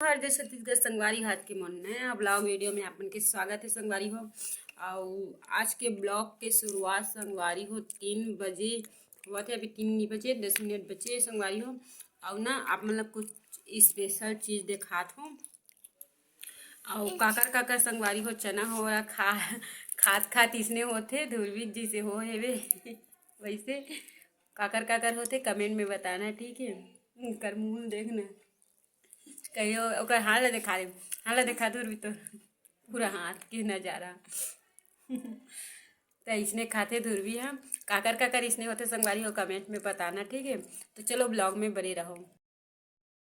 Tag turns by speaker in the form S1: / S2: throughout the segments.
S1: जोहार जय छत्तीसगढ़ संगवारी हाथ के मन नया ब्लॉग वीडियो में आपन के स्वागत है संगवारी हो। और आज के ब्लॉग के शुरुआत संगवारी हो 3 बजे हुआ थे, अभी 3 नहीं बजे 10 मिनट बचे संगवारी हो। और ना आप मतलब कुछ स्पेशल चीज़ दिखात हो और काकर काकर संगवारी हो चना हो रहा खात इसने होते धुरवीत जी से हो हेवे वैसे काकर काकर होते कमेंट में बताना, ठीक है। कर मुँह देखना कहियो ओकर हाथ ला दिखा दे, हाथ ला दिखा दूर भी तो पूरा हाथ के नजारा तो इसने खाते धुरवी हम काकर काकर इसने होते संगवारी हो कमेंट में बताना, ठीक है। तो चलो ब्लॉग में बने रहो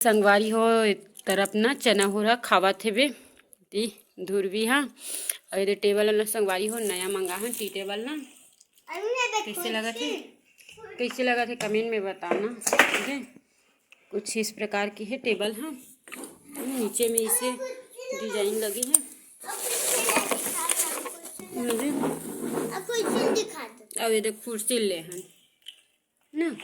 S1: संगवारी हो। तरफ ना चना हो रहा खावा थे बे ती धुरवी हाँ। और ये टेबल ना संगवारी हो नया मंगा है टी टेबल ना। कैसे लगा थे कमेंट में बताना, ठीक है। कुछ इस प्रकार की है टेबल हाँ, नीचे में इसे डिजाइन लगी है। अब ये देख कुर्सी ले हैं ना,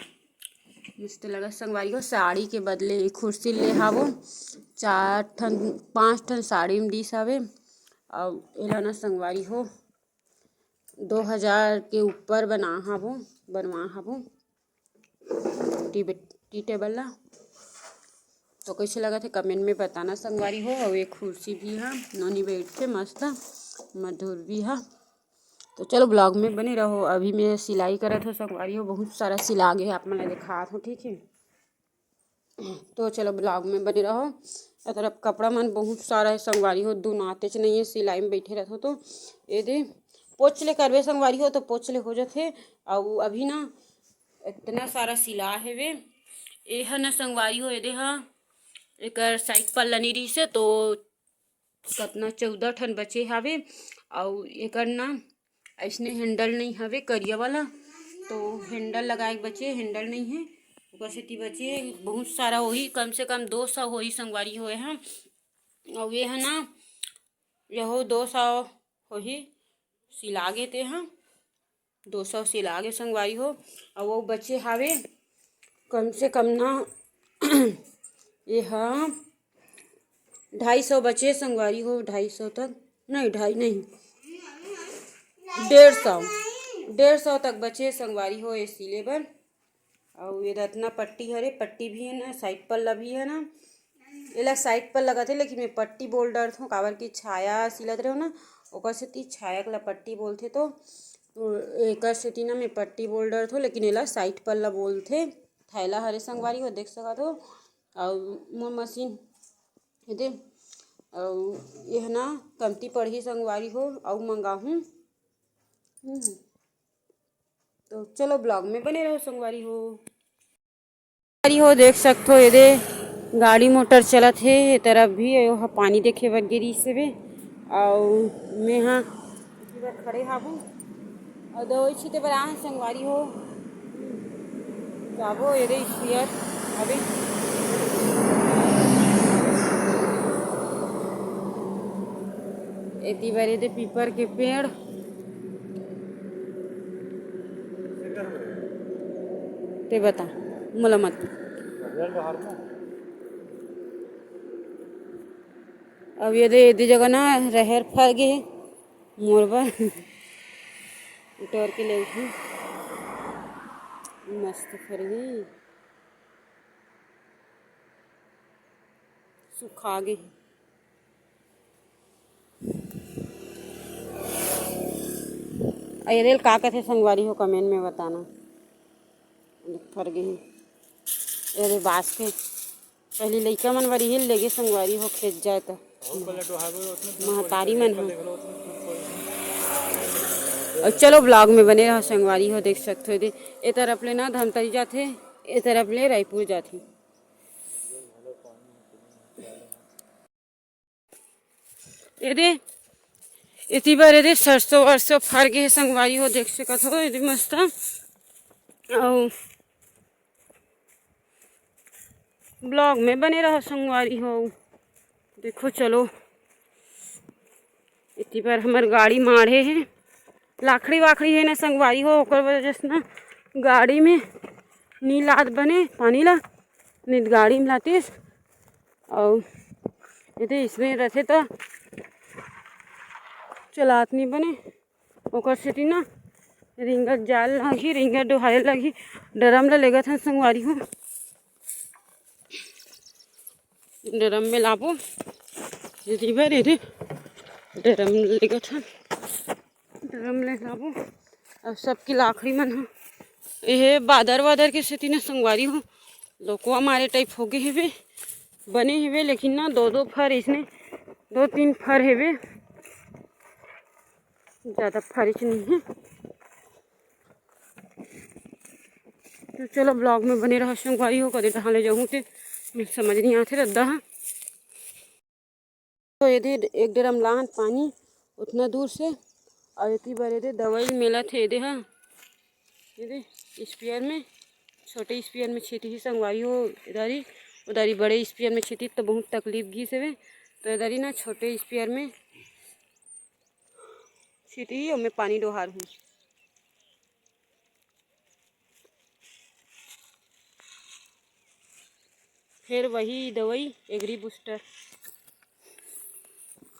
S1: मस्त लगा संगवारी हो। साड़ी के बदले कुर्सी ले हावो 5 ठन साड़ी में डिस हवे। और एला ना संगवारी हो 2000 के ऊपर बनवा हावो टी टेबल ला। तो कैसे लगा थे कमेंट में बताना संगवारी हो। और एक कुर्सी भी है नोनी बैठ के मस्त मधुर भी है। तो चलो ब्लॉग में बने रहो। अभी मैं सिलाई करत हो संगवारी हो, बहुत सारा सिला गए आप मैं दिखा हो, ठीक है। तो चलो ब्लॉग में बने रहो। तरफ कपड़ा मन बहुत सारा है संगवारी हो, दो नाते च नहीं है सिलाई में बैठे रहते हो तो ये दे पोछ ले करवे संगवारी हो तो पोछ ले हो जाते। और अभी ना इतना सारा सिला है वे ये है ना संगवारी हो। ये दे हाँ एक साइड पल्ला नहीं रही से तो कतना 14 ठन बचे हवे। और एक ना ऐसने हैंडल नहीं हवे करिया वाला, तो हैंडल लगाए बचे हैंडल नहीं है ऊपर से ती बचे बहुत सारा वही कम से कम 200 हो ही संगवारी हो है। और ये है ना यहो 200 हो ही सिलागे ते हाँ 200 सिलागे संगवारी हो। और वो बचे हावे कम से कम ना ये हाँ 250 बचे संगवारी हो, 250 तक नहीं 150 तक बचे संगवारी हो ये सिले बर। और ये रत्ना पट्टी हरे पट्टी भी है ना, साइड पल्ला भी है ना। ये साइड पर लगा थे लेकिन मैं पट्टी बोल डर था काबर की छाया सिलत रहे हो ना ओकर से ती छाया ला पट्टी बोलते तो एक से ना मैं पट्टी बोल डर थो, लेकिन एला साइड पल्ला बोलते थैला हरे संगवारी हो देख सका तो। और मोर मशीन दे और यह ना कमती पढ़ी संगवारी हो और मंगाहूँ। तो चलो ब्लॉग में बने रहो संगवारी हो देख सकते हो ये दे गाड़ी मोटर चलत है ये तरफ भी यहाँ पानी देखे बर गिरी से भी। और मैं हाँ खड़े हाबू और दवाई छीटे बर आ संगवारी हो जाबो ये दे स्पीयर अभी एती बारे दे पीपर के पेड़ ते बता मोला मत। अब ये दे जगह ना रहर फर गे मोरबा उतर के ले उठी मस्त फर गई सुखा गई। अरे का कहते संगवारी हो कमेंट में बताना फर गई। अरे बास के पहले लइका मन वारी हिल लेगे संगवारी हो खेत जाए तो महतारी मन हो। और चलो ब्लॉग में बने रहो संगवारी हो देख सकते हो ये तरफ ले ना धमतरी जाते ये तरफ ले रायपुर जाती। ये दे इसी बार ये सरसों वरसों फर गए संगवारी हो देख सकते हो ये मस्त। और ब्लॉग में बने रहो संगवारी हो देखो। चलो इतनी बार हमार गाड़ी मारे है लाखड़ी वाखड़ी है ना संगवारी हो ओकर वजह से ना गाड़ी में नी लाद बने पानी ला नहीं गाड़ी में लातीस। और यदि इसमें रथे तो चलात नहीं बने ओकर सेती ना रिंगा जाल लगी, रिंगा डोहाए लगी, ड्रम ला लेगा था संगवारी हो। ड्रम में लाबो यदि भर यदि ड्रम लेगा था, ड्रम ले लाबो। अब सबकी लाखड़ी मन हो ये बादर के सेती ना संगवारी हो लोको हमारे टाइप हो गए हेवे बने हेवे, लेकिन ना दो फर इसने 2-3 फर हेवे, ज़्यादा फरिश नहीं है। तो चलो ब्लॉग में बने रहो संगवारी हो। कदे कहाँ ले जाऊँ थे समझ नहीं आते रद्दा। तो ये 1 ड्रम लान पानी उतना दूर से और इतनी बार ये दवाई मेला थे हाँ ये स्पेयर में, छोटे स्पेयर में छीटी ही संगवारी हो। इधरी उधरी बड़े स्पेयर में छीटी तो बहुत तकलीफ घी से तो इधरी ना छोटे स्पेयर में छीटी ही और मैं पानी डोहार हूँ। फिर वही दवाई एग्री बूस्टर।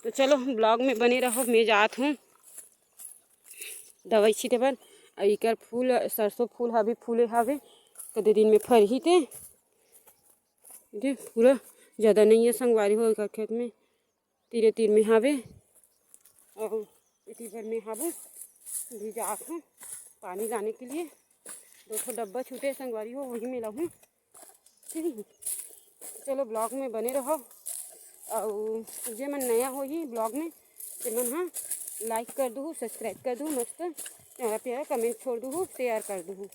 S1: तो चलो ब्लॉग में बने रहो। मैं जात हूँ दवाई छीटे पर। इकर फूल सरसों फूल हवे फूले हवे कदे दिन में फर ही थे पूरा ज़्यादा नहीं है संगवारी हो। एकर खेत में तीर में हवे और इसी भर में हवे भी जात हूँ पानी लाने के लिए। 2 डब्बा छूटे संगवारी हो वही में लाऊँ। ठीक है चलो ब्लॉग में बने रहो। और जे मन नया हो ही ब्लॉग में ते मन हाँ लाइक कर दूँ, सब्सक्राइब कर दूँ, मस्त प्यारा प्यारा कमेंट छोड़ दूँ, शेयर कर दूँ।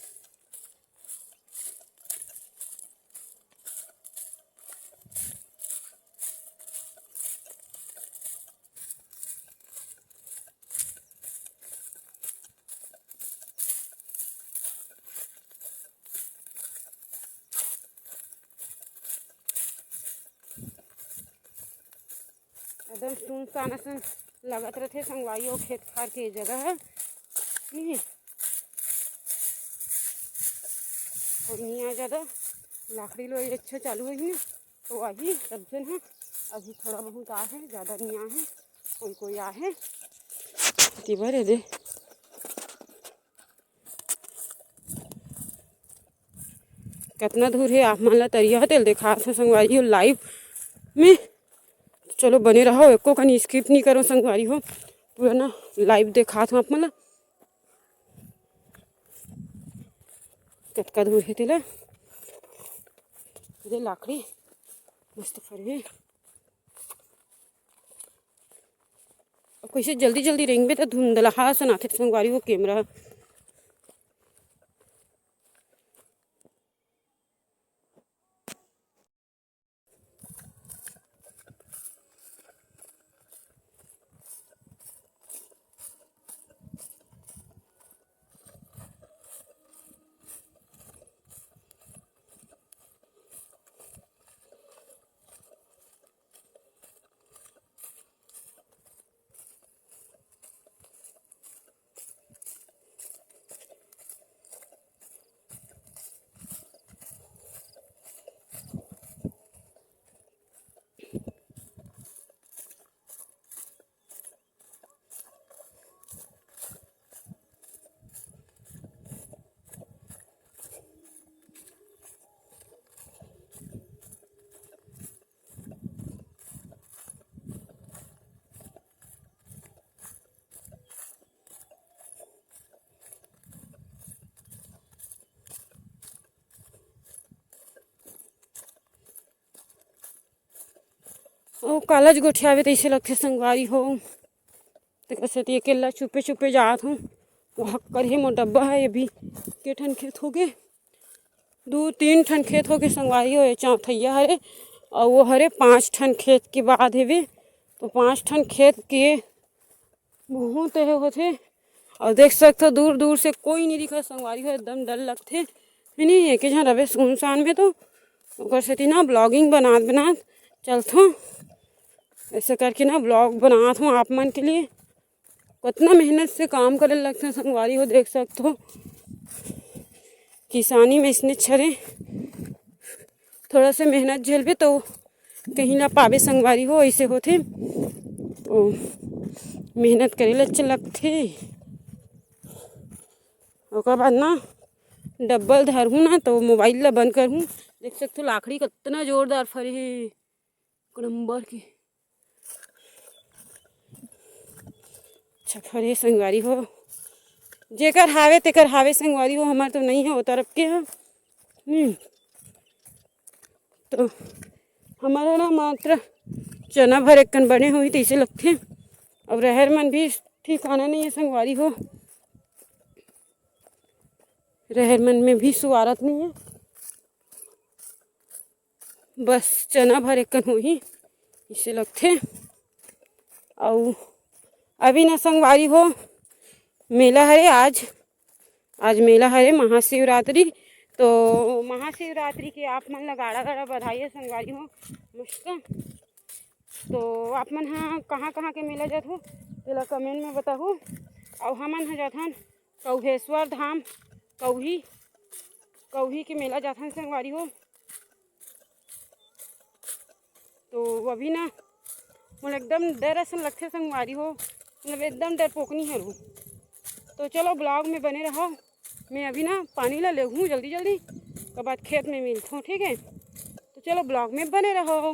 S1: एकदम सुनसान सन लगत रथे संगवारी हो खेत खार के जगह है नहीं है। और यहाँ ज़्यादा लाकड़ी लो अच्छा चालू हुई ना तो वही सब जन है। अभी थोड़ा बहुत आ है, ज़्यादा नहीं आ है, कोई आ है भरे दे। कितना दूर है आप मान ला तरिया तेल देखा संगवारी हो लाइव में। चलो बने रहो एको कहीं स्किप नहीं करो संगवारी हो पूरा ना लाइव देखा था आप मतलब कतका दूर है तेला ये लाकड़ी मस्त फरे। अब कैसे जल्दी जल्दी रेंगे तो धुंधला सनाथे संगवारी हो कैमरा। ओ कालज गोठियावे तो ऐसे लगते संगवारी हो तो कैसे अकेला छुपे छुपे जात हूँ। वहाँ कर ही मो डब्बा है ये भी के ठन खेत हो गए 2-3 ठन खेत हो गए संगवारी हो। ये चौथैया हरे और वो हरे 5 ठन खेत के बाद है तो 5 ठन खेत के बहुत होते। और देख सकते हो दूर दूर से कोई नहीं दिखा संगवारी हो एकदम डर लगते है नहीं एक जहाँ रवे सुनसान में तो ओकर सेती ना ब्लॉगिंग बनात चलता ऐसे करके ना ब्लॉग बनात हूँ आप मन के लिए। कितना मेहनत से काम करे लगते हैं संगवारी हो देख सकते हो। किसानी में इसने छरे थोड़ा सा मेहनत झेलबे तो कहीं ना पावे संगवारी हो ऐसे होते तो मेहनत करे ले अच्छा लगथे। ओकर बाद ना डब्बल धरहूँ ना तो मोबाइल ला बंद करहूँ, देख सकते हो लाकड़ी कितना जोरदार फरे हे एक नंबर के। अच्छा फरे संगवारी हो, जेकर हावे तेकर हावे संगवारी हो, हमार तो नहीं है वो तरफ के है। तो हमारा ना मात्र चना भर एक कन बने हुई तैसे लगथे। अब रहर मन भी ठिकाना नहीं है संगवारी हो, रहर मन में भी सुवारत नहीं है, बस चना भर एक कन होही इसे लगथे। और अभी ना संगवारी हो मेला हरे, आज मेला हरे महाशिवरात्रि। तो महाशिवरात्रि के आप मन ला गाड़ा गाड़ा बधाई है संगवारी हो मस्त। तो आप मन हाँ कहाँ कहाँ के मेला जात हो तेला कमेंट में बताहू। और हमन ह जाथन कौहेश्वर धाम कौही के मेला जाथन संगवारी हो। तो अभी ना मोला एकदम डर असन लगथे संगवारी हो, मतलब एकदम डरपोकनी हरू। तो चलो ब्लॉग में बने रहो, मैं अभी ना पानी ला लेहूँ जल्दी जल्दी, के बाद खेत में मिलता हूँ, ठीक है। तो चलो ब्लॉग में बने रहो।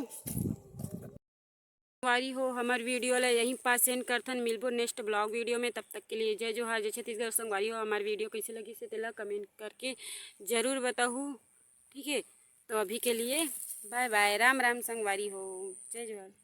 S1: संगवारी हो हमार वीडियो ला यहीं पास सेंड करथन, मिलबो नेक्स्ट ब्लॉग वीडियो में, तब तक के लिए जय जोहार जय छत्तीसगढ़। संगवारी हो हमार वीडियो कैसे लगी से तेला कमेंट करके ज़रूर बताहू, ठीक है। तो अभी के लिए बाय बाय, राम राम संगवारी हो, जय जोहार।